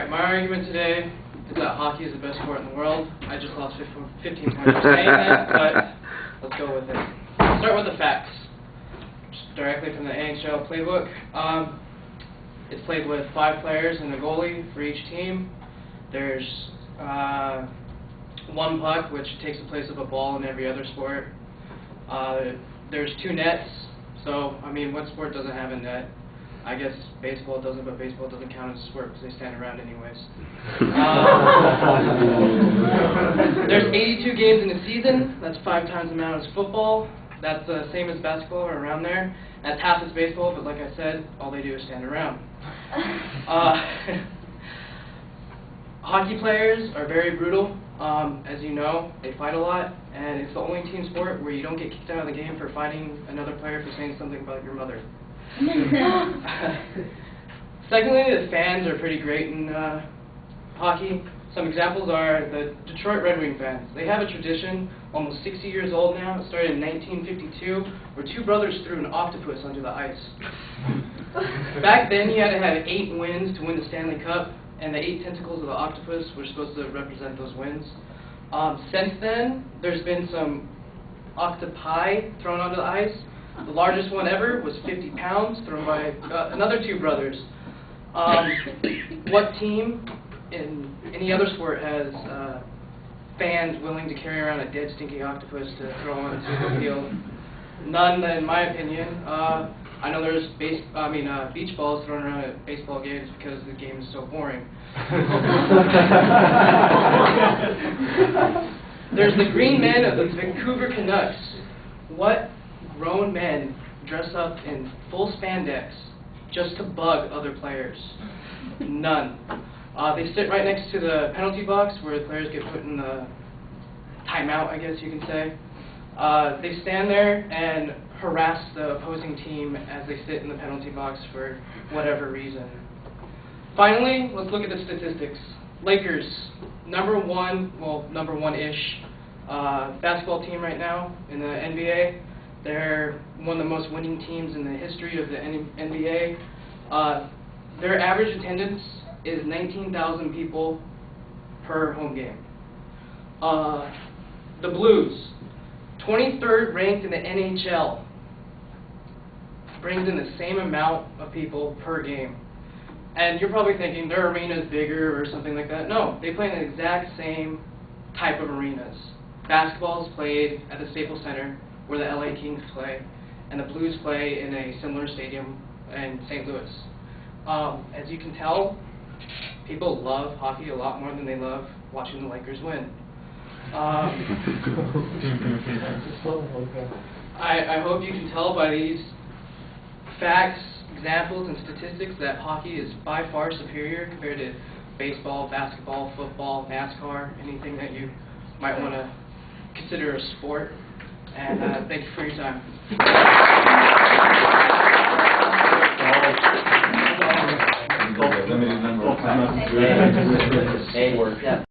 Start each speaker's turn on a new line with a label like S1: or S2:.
S1: Alright, my argument today is that hockey is the best sport in the world. I just lost 15 points for saying that, but let's go with it. Let's start with the facts. Just directly from the NHL playbook. It's played with 5 players and a goalie for each team. There's 1 puck, which takes the place of a ball in every other sport. There's 2 nets, so, I mean, what sport doesn't have a net? I guess baseball doesn't, but baseball doesn't count as a sport because they stand around anyways. There's 82 games in a season. That's 5 times the amount as football. That's the same as basketball or around there. That's half as baseball, but like I said, all they do is stand around. Hockey players are very brutal. As you know, they fight a lot, and it's the only team sport where you don't get kicked out of the game for fighting another player for saying something about your mother. Secondly, the fans are pretty great in hockey. Some examples are the Detroit Red Wing fans. They have a tradition, almost 60 years old now. It started in 1952, where 2 brothers threw an octopus under the ice. Back then, you had to have 8 wins to win the Stanley Cup, and the 8 tentacles of the octopus were supposed to represent those wins. Since then, there's been some octopi thrown onto the ice. The largest one ever was 50 pounds, thrown by another 2 brothers. What team in any other sport has fans willing to carry around a dead, stinking octopus to throw onto the field? None, in my opinion. I know there's beach balls thrown around at baseball games because the game is so boring. There's the Green Men of the Vancouver Canucks. What grown men dress up in full spandex just to bug other players? None. They sit right next to the penalty box where the players get put in the timeout, I guess you can say. They stand there and harass the opposing team as they sit in the penalty box for whatever reason. Finally, let's look at the statistics. Lakers, number one-ish basketball team right now in the NBA. They're one of the most winning teams in the history of the NBA. Their average attendance is 19,000 people per home game. The Blues, 23rd ranked in the NHL, brings in the same amount of people per game. And you're probably thinking their arena is bigger or something like that. No, they play in the exact same type of arenas. Basketball is played at the Staples Center, where the LA Kings play, and the Blues play in a similar stadium in St. Louis. As you can tell, people love hockey a lot more than they love watching the Lakers win. I hope you can tell by these facts, examples, and statistics that hockey is by far superior compared to baseball, basketball, football, NASCAR, anything that you might want to consider a sport. And thank you for your time.